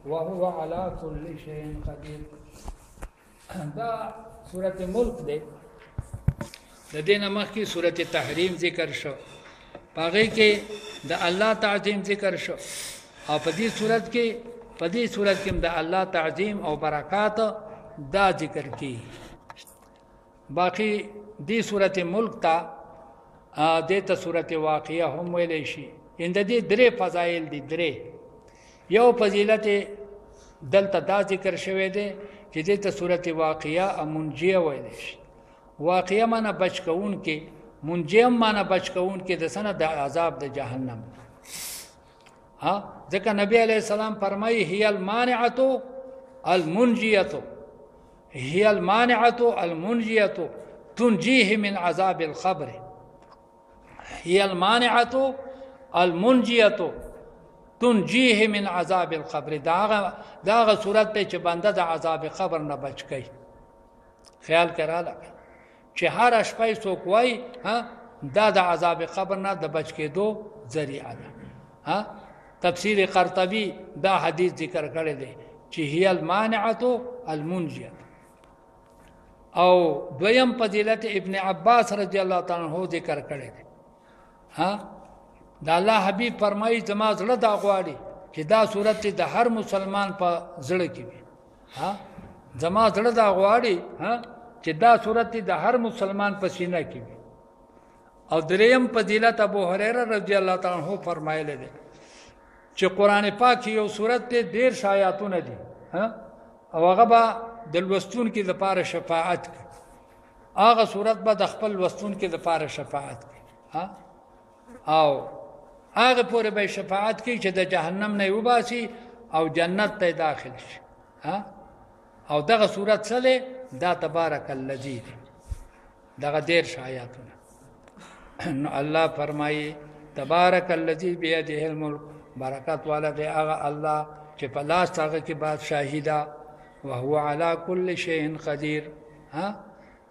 وهو على كل شيء قدير. دا سورة ملک دی. د دینه مخکې سورة تحریم ذکر شو، پاغې کې د الله تعظیم ذکر شو، او په دې صورت کې د الله تعظیم او برکات دا ذکر کی. باقی دې سورة ملک ته دته سورة واقعه هم ویلې شي. اند دې درې فضایل دي. درې یو فضیلت دلته دا ذکر شوی دی چې دته سورة واقعه منجیه ویلې شي. واقعه معنا بچ کون کې، منجیه معنا بچ کون کې د سنه د عذاب د جهنم. ها ځکه نبی علیہ السلام فرمایي هي المانعه المنجیه، هي المانعه المنجیه تنجيه من عذاب القبر. هي المانعه المنجیه تنجيه من عذاب القبر. داغه صورت ته چې بنده د عذاب قبر نه بچ کی. خیال کړه چې هر شپه څوک وای دا د عذاب قبر نه د بچ کېدو ذریعہ ده. تفسیر قرطبی دا حدیث ذکر کړی دی چې هي المانعه المنجیه. او دویم فضیلت ابن عباس رضی الله تعالی عنہ ذکر کړی دی. دا الله حبیب فرمایي زما زړه دا غواړي چې دا صورت د هر مسلمان په زړه کې وي. زما زړه دا غواړي چې دا صورت د هر مسلمان په سینه کې وي. او دریم فضیلت ابو هريره رضی الله تعالی عنہ فرمایلی دی چې قران پاک یو صورت ته 13 آیاتونه دي، او هغه به د لوستون کې لپاره شفاعت کوي. هغه صورت به د خپل لوستون کې لپاره شفاعت کوي، او هغه پورې به شفاعت کوي چې د جهنم نه وباسي او جنت ته داخل شي. او دغه صورت سره دا تبارک الذی دغه 13 آیاتونه. نو الله فرمایي تبارک الذی بیده الملک، برکت والا دی هغه الله چې په لاس هغه کې بادشاہی ده. وهو على كل شيء قدير.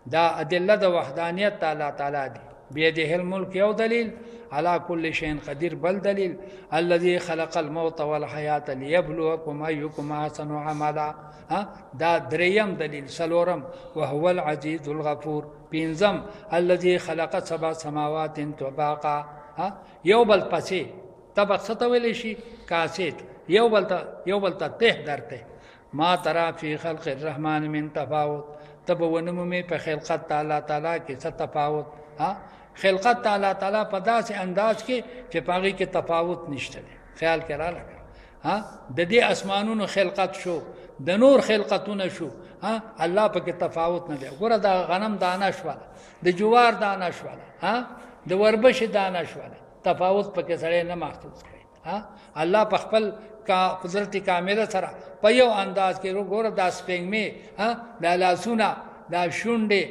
دا ادله د وحدانیت تعالی دی. بیده الملک یو دلیل، على كل شيء قدير بل دلیل. الذي خلق الموت والحياة ليبلوكم أيكم أحسن عملا. دا دریم دلیل. سلورم وهو العزيز الغفور. پینزم الذي خلق 7 سماوات طباقا. یو بل پسې طبق ستویل شي کاسیت، یو بل ته ته درته. ما ترى في خلق الرحمن من تفاوت. تبونم می په خلقت تعالی کې څه تفاوت. خلقت تعالی په داسې انداز کې چې پاغي کې تفاوت نشته. خیال کړه لګا. د دې اسمانونو خلقت شو، د نور خلقتونه شو، الله په کې تفاوت نه دی. ګوره دا غنم دانه شواله، د جوار دانه شواله، د وربش دانه شواله، تفاوت په کې سره نه محسوس کړي. الله په خپل قدرت کامله سره په یو انداز کې ګوره دا سپینګمه، دا لاسونه، دا شونډې،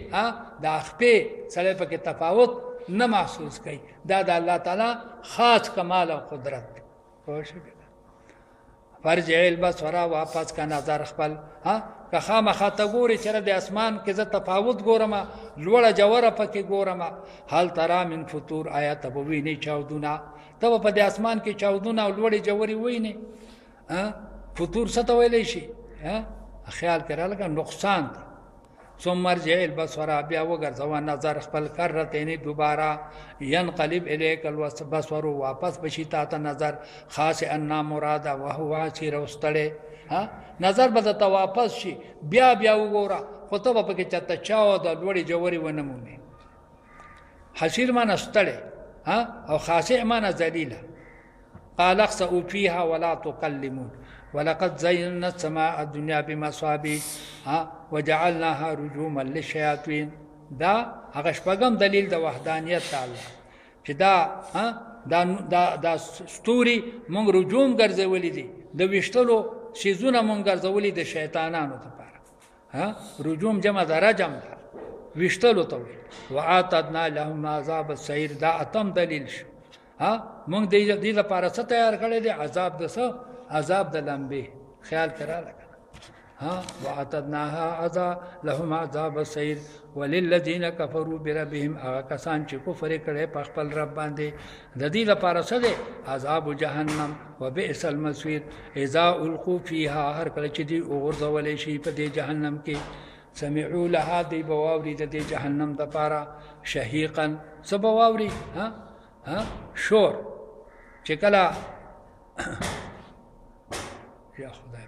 دا خپې سره په کې تفاوت نه محسوس کړي. دا د الله تعالی خاص کمال او قدرت دی. فرجع البصر، واپس کا نظر خپل. که خامخا ته ګوري چې د اسمان کې زه تفاوت ګورم، لوړه جوړه پکې ګورم. هل ترى من فطور، آیا ته ویني چاودونه؟ ته په د اسمان کې چاودونه او لوړې جوړې ویني. فطور څه ته ویلی شي؟ خیال کړه لکه نقصان دی. ثم ارجع البصر، بیا وګرځوه نظر خپل کرتين دوباره. ينقلب اليك البصر، واپس بشي تا ته نظر. خاص ان مراد وهو عسير واستړي. نظر به ته واپس شي، بیا وګوره، خو ته به کې چاته چاو د لوړې جوړې ونه مومي. حسير معنی استړي، او خاص معنی ذلیله. قال اخسئوا فيها ولا تكلمون ولقد زينا السماء الدنيا بمصابيح وجعلناها رجوما للشياطين. دا هغه شپږم دلیل د وحدانیت تعالی چې دا ستوري مونږ رجوم ګرځولې دي، د وشتلو شیزونه مونږ ګرځولې د شیطانانو لپاره. رجوم جمع د رجم ده، وشتلو ته. واعتدنا لهم عذاب السعير، دا اتم دلیل شو. مونږ دې لپاره څه تیار کړی دی؟ عذاب د څه؟ عذاب د لمبې. خیال کړه لګا. ها واعتدناها لهم عذاب السعیر وللذین کفروا بربهم هغه کسان چې کفر کړي په خپل رب باندې د دې لپاره څه دی عذاب جهنم وبئس المصير اذا القوا فيها هر کله چې دی وګرځول شي په دې جهنم کې سمعوا لها دی بواوري د دې جهنم د لپاره شهيقا سبواوري ها شور چې کله یا خدای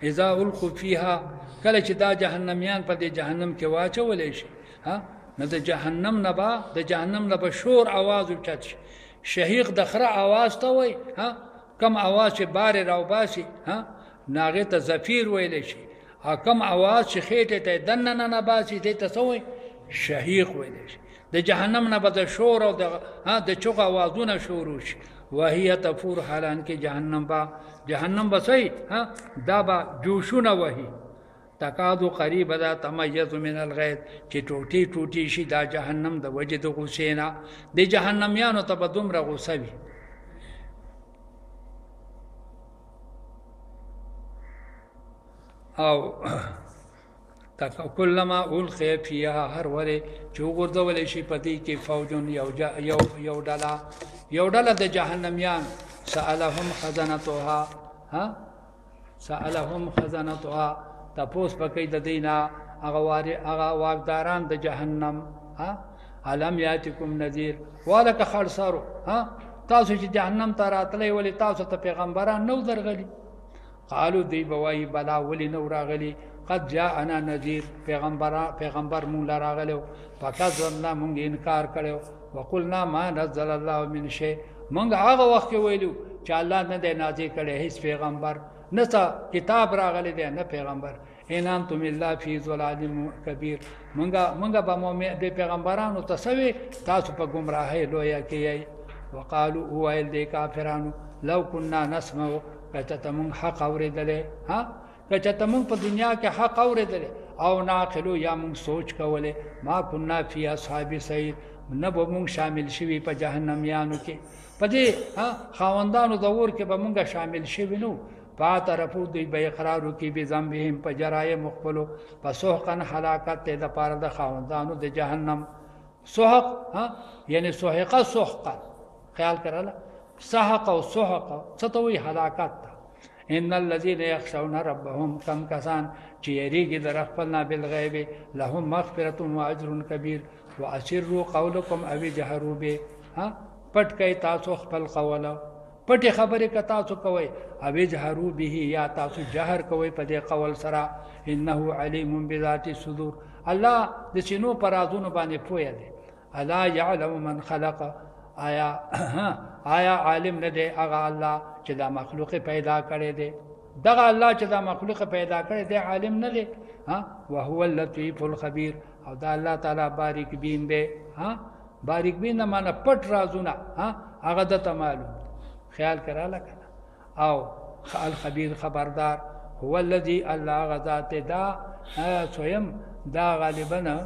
اذا القوا فيها کله چې دا جهنميان په دې جهنم کې واچولې شي ها نو د جهنم نه به شور आवाज اوچت شي شهيق د خره आवाज ته وای ها کم आवाज چې بار راو باسي ها ناغه ته زفیر ویل شي ها کم आवाज چې خېټه ته دنه نه باسي دې ته سوې شهيق ویل شي د جهنم نه به د شور او د چوغ आवाजونه شروع شي وهي تفور حالان کې جهنم بسوي ها دا با جوشونه وهي تکادو قریب دا تمیز من الغیظ چې ټوټي شي دا جهنم د وجه د غوسینا د جهنميانو ته به دومره غوسه وي او کلما القی فیها هر وره چې وګرځول شي پدې کې فوجون یو ډله د جهنميان سألهم خزنتها تپوس پکې د دینا هغه واقداران د جهنم علم یاتکم نذیر ولک خلصرو تاسو چې جهنم ته راتلې ولې تاسو ته پیغمبران نو درغلي قالو دی بوای بلا ولې نو راغلي قد جاءنا نذیر پیغمبر مونږ راغلو فکذبنا مونږ انکار کړو وقلنا ما نزل الله من شيء مونږ هغه وخت ویلو چې الله نه دی نازل کړي هیڅ پیغمبر نه کتاب راغلی دی نه پیغمبر انام تم الله فی ضلال کبیر مونږ به مؤمن د پیغمبرانو تسوي تاسو په گمراهۍ لویه کې وقالو ویل دی کافرانو لو كنا نسمع کته مونږ حق اوریدلې کته مونږ په دنیا کې حق اوریدلې او ناقلو یا مونږ سوچ کوله ما كنا فی اصحاب سعیر نه به مونږ شامل شوي په جهنميانو کې په دې خاوندانو د اور کې به مونږ شامل شوي نو فاعترفوا دوی به اقرارو کې به ذنبهم په جرایم مخبلو فسحقا هلاکت ته د پاره د خاوندانو د جهنم سحق یعنی سحقا خیال کړه سحق او سحق ستوي هلاکت ان الذين يخشون ربهم كم كسان چې یریږي د خپلنا بالغیب لهم مغفرة واجر كبير واسروا قولكم او جهروا به پټ کوي تاسو خپل قول پټي خبرې که تاسو کوي او جهروا به یا تاسو جهر کوي په دې قول سره انه علیم بذات الصدور الله د شنو پرازونو باندې پوهه دی الا يعلم من خلق آیا عالم نه دی هغه الله چې دا مخلوق پیدا کړی دی دغه الله چې دا مخلوق پیدا کړی دی عالم نه دی وهو اللطيف الخبير او دا الله تعالی باریک بین دی باریک بین نه معنی پټ رازونه هغه د معلوم خیال کرا لکه او الخبير خبردار هو الذي الله غذات دا سویم دا غالبا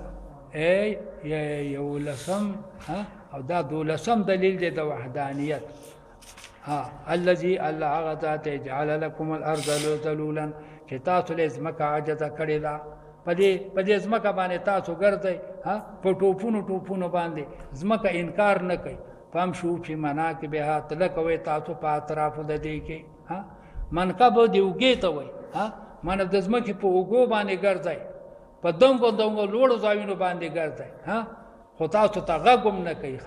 یو لسم او دا دولسم دلیل دی د وحدانیت الذي الله غذات جعل لكم الارض ذلولا چې تاسو له ځمکه عاجزه کړی دا پدې ځمکه باندې تاسو ګرځئ په ټوپونو باندې ځمکه انکار نه کوي فهم شو چې مناکبها تلکوي تاسو په اطرافو د دې کې منکب دی وګې ته وای من د ځمکې په وګو باندې ګرځئ په دونګو لوړو ځایونو باندې ګرځئ خو تاسو ته غږم نه کوي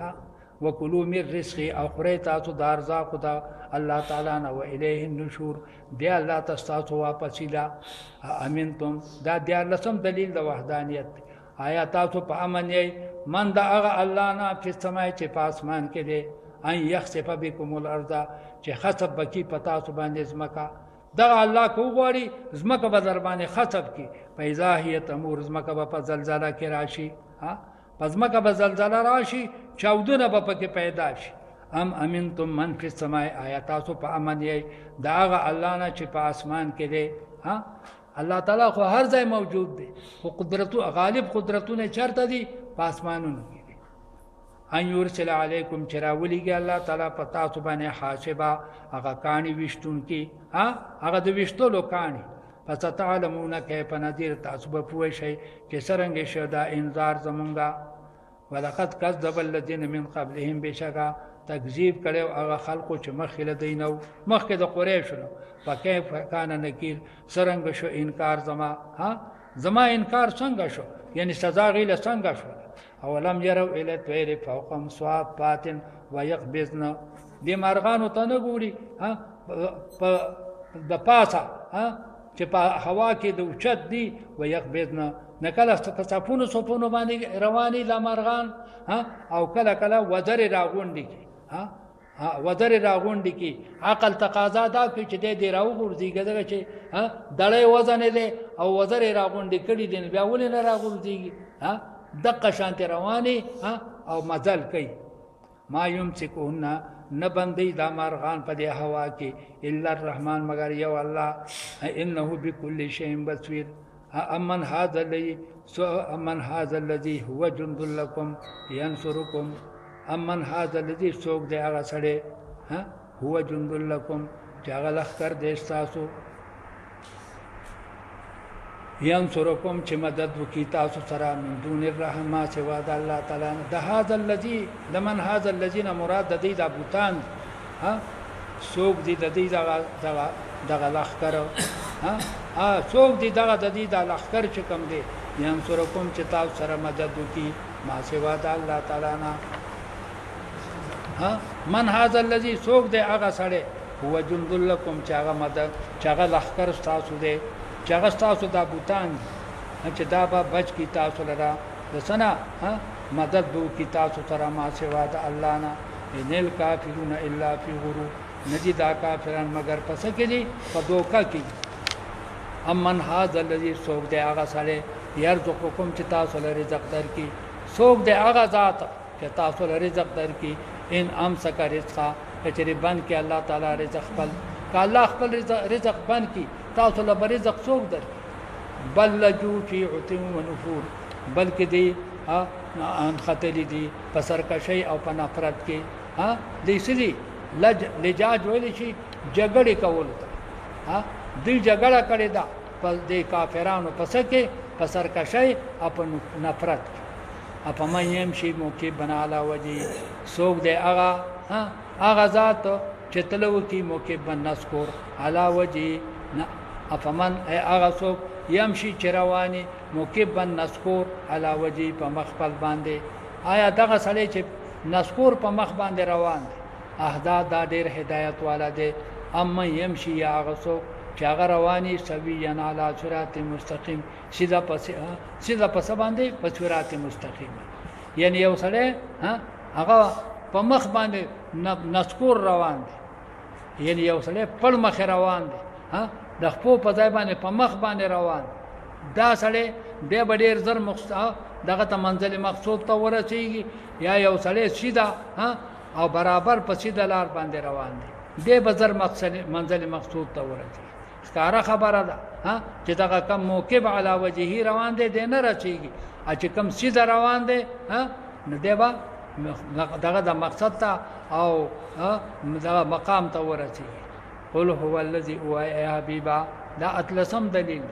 وکلوا من رزقه او خوري تاسو د ارزاق خدا الله تعالی نه و الیه النشور دی الله تاسو واپس اله امنتم دا د لسم دلیل د وحدانیت آیا تاسو په امن یې من دا هغه الله نه په سمای چې په اسمان کې دی ان يخسف بكم الارض چې خسف بکی په تاسو باندې زمکا دا الله کو غواړي زمکا به در باندې خسف کی فاذا هي تمور زمکا په زلزلہ کې راشي پزمکه به زلزلہ راشي چاودونه به پکې پیدا شي ام امنتم من فی السماء آیا تاسو په امن یې دا هغه الله نه چې په اسمان کې دی الله تعالی خو هر ځای موجود دی خو قدرت غالب قدرتونه چرته دي په اسمانونو کې دي ان یرسل علیکم چراولیږي الله تعالی په تاسو باندې حاسبا هغه کانی وشتون کې هغه د وشتلو کانی فستعلمون كيف نذير تاسو به پوه شئ چې څرنګه شو دا انذار زمونږه ولقد كذب الذين من قبلهم بشکا تکذیب کړو هغه خلقو چې مخکې له دوی نه مخکې د قریشو نو فکیف کان نکیر څرنګه شو انکار زما انکار څنګه شو یعنی سزا غیله څنګه شو اولم يروا الى الطير فوقهم صافات ويقبضن دې مارغانو ته نه ګوري د پاسه چې په هوا کې د اوچت دي ويقبضن نکله صفونو صفونو باندې رواني لا مارغان او کله کله وزر راغونډي کی وزر راغونډي کی عقل تقاضا دا کوي چې دې راو ګرځيږي دغه چې دړې وزن دې او وزر راغونډي کړي دي بیا ولې نه راغورځيږي دقه شانت رواني او مزل کوي ما يمسكون نبندي دا مارغان په دې هوا کې الا الرحمن مگر یو الله انه بكل شيء بصير امن هذا الذي هو جند لكم ينصركم امن هذا الذي سوق دې هغه سره هو جند لكم چې هغه لخر دې تاسو ينصركم چې مدد وکي تاسو سره من دون الرحمن سوا د الله تعالی د هذا الذي لمن هذا الذين مراد د دې د بوتان سوق دې د دې دغه لخر سوق دې دغه د دې د لخر چې کوم دې ينصركم چې تاسو سره مدد وکي ما سوا د الله تعالی نه من هذا الذي سوق دې هغه سره هو جند لكم چې هغه مدد چې هغه لخر تاسو دې چاغه تاسو د بوتان چې دا به بچ کی تاسو لرا د سنا مدد بو کی تاسو سره ما سوا د الله نه ان الکافرون الا فی غرور نجد کافرن مگر پس کې دي په دوکا کې امن هاذ الذی سوق د هغه سره يرزقکم چې تاسو لري رزق در کی سوق د هغه ذات چې تاسو لري رزق در کی ان امسک رزقا چې بند کې الله تعالی رزق خپل ک الله خپل رزق بند کی تاسو له رزق څوک در بل لجو فی عتو و نفور بلکې دی ان خطر دي پسرکشی او په نفرت کې دې سړي لجاج ویل شي جګړه کول دې جګړه کړې ده په دې کافرانو پس کې پسرکشی او په نفرت اپا من يمشي مكبا على وجهه سوق دې هغه ذات چې تلو کې مكبا نذكر على وجهه افمن اغسوک يمشي چرواني مكبا نذكر على وجهه په مخبل باندې آیا دغه سړی چې نذكر په مخ باندې روان اهدا دا ډېر هدایت والا دی اما يمشي اغسوک چې هغه رواني سويا على صراط مستقيم سیده پس باندې په صراط مستقيم یعنی یو سړی هغه په مخ باندې نذكر روان دی یعنی یو سړی په مخ روان دی د خپل په ځای باندې په مخ باندې روان دا سړی د ډېر زر مقصد دغه ته منزل مقصود ته ورسیږي یا یو سړی سیده او برابر په سیده لار باندې روان دی د بزر منزل مقصود ته ورسیږي ښکارا خبره ده چې دغه کم موکب علی وجهه روان دی نه رسیږي چې کم سیده روان دی نو دیبا دغه د مقصد ته او دغه مقام ته ورسیږي قل هو الذي هو يا حبيبا لا اتلسم دليل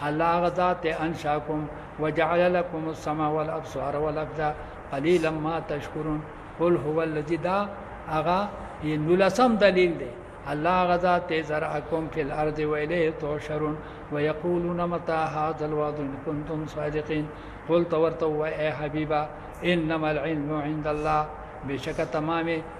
الله غذات انشاكم وجعل لكم السماء والابصار والافئده قليلا ما تشكرون قل هو الذي دا اغا ينلسم دليل دي الله غذات زرعكم في الارض واليه تحشرون ويقولون متى هذا الوعد ان كنتم صادقين قل تورتوا يا حبيبا انما العلم عند الله بشک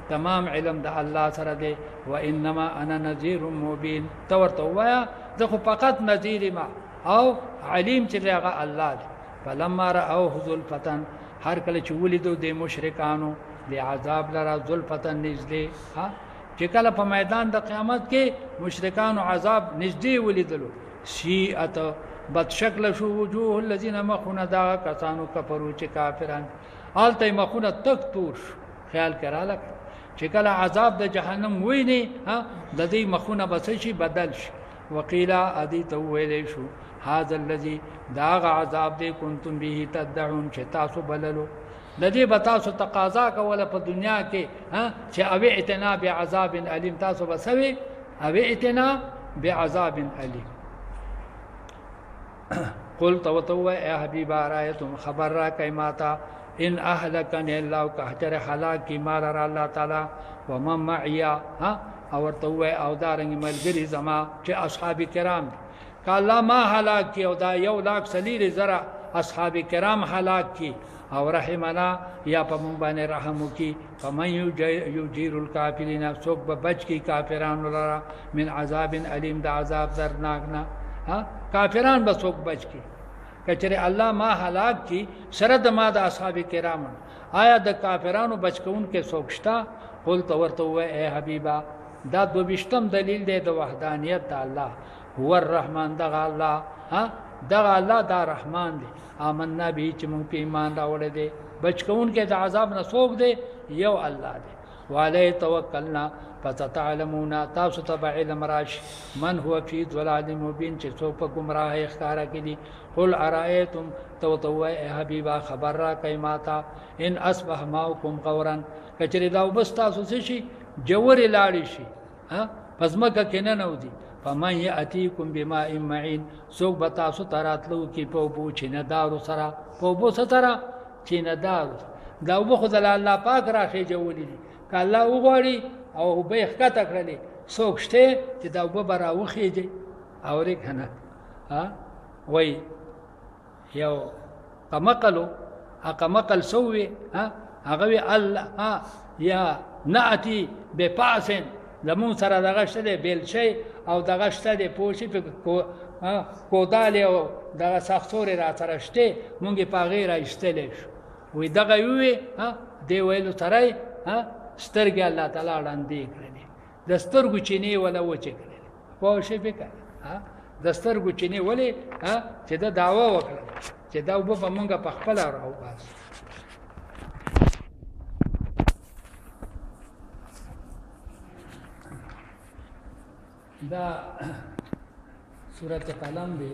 تمام علم د الله سره دی و انما انا نذير مبين تورته وایا زه فقط نذير ما او علیم چې هغه الله دی فلما راوه ذلفتن هر کله چې ولیدو د مشرکانو د عذاب لرا ذلفتن نږدې چې کله په میدان د قیامت کې مشرکانو عذاب نږدې ولیدلو شیئت بد شکل شو وجوه الذين مخون دا کسانو کفرو چې کافران آلته مخونه تک تور خیال کراله چې کله عذاب د جهنم ویني د دې مخونه بس شي بدل شي وقيلا ادي تو ویلې شو هاذا الذي داغ عذاب دې كنتم به تدعون چې تاسو بللو د دې به تاسو تقاضا کوله په دنیا کې چې او اعتنا بعذاب الیم تاسو بسوي او اعتنا بعذاب الیم قل تو اے حبیب آرائے تم خبر را کئی ماتا ان اهلكني الله كهجر هلاك کی مال را الله تعالی ومن معیا ها اور تو او دارنګ ملګری زما چې اصحاب کرام ک الله ما هلاك کی او دا یو لاک سلیری زرا اصحاب کرام هلاك کی او رحمنا یا په مونږ باندې رحم وکي فمن یجیر الکافرین سوک بچ کی کافرانو لرا من عذاب الیم دا عذاب درناک نه ها کافران به سوک بچ کی کچره الله ما هلاك کی سره د ما د اصحاب کرام آیا د کافرانو بچ کون کې سوکشتا قل تو ورته و اے حبیبا دا دوبشتم دلیل دی د وحدانیت د الله هو الرحمن دغه الله ها دغه الله دا رحمان دی آمنا به چې مونږ په ایمان راوړل دي بچ کون کې د عذاب نه سوک دی یو الله دی وعليه توکلنا فتعلمون تاسو ته علم راش من هو فی ضلال مبین چې څوک په گمراهی ښکارا کړي قل ارایتم تو اے حبیبا خبر را کای ماتا ان اصبح ماؤکم غورا کچری دا وبس تاسو شي جوړی لاړی شي ها پزماکه کینه نو دي فمن یاتیکم بماء معین څوک به تاسو تراتلو کې په بو چې نه دارو سره په بو سره چې نه دارو دا وبو خدای الله پاک راخي جوړی دي کله وګوري او به ښکته کړلې څوک شته چې دا وبو برا وخیږي اورې کنه ها وای یو قمقلو قمقل سوي ها هغه الله ها یا ناتي بپاسن زمون سره دغه شته بیل شي او دغه شته پوشي په کوداله او دغه سختوري را سره شته مونږه په غیر ایستلې شو وې دغه وی ها دی ویلو ترای ها سترګې الله تعالی وړاندې کړې د سترګو چینه ولا وچه کړې پوشي به ها د سترګو چینه ولې ها چې دا داوا وکړه چې دا وب مونږه په خپل راو باس دا سورۃ قلم دی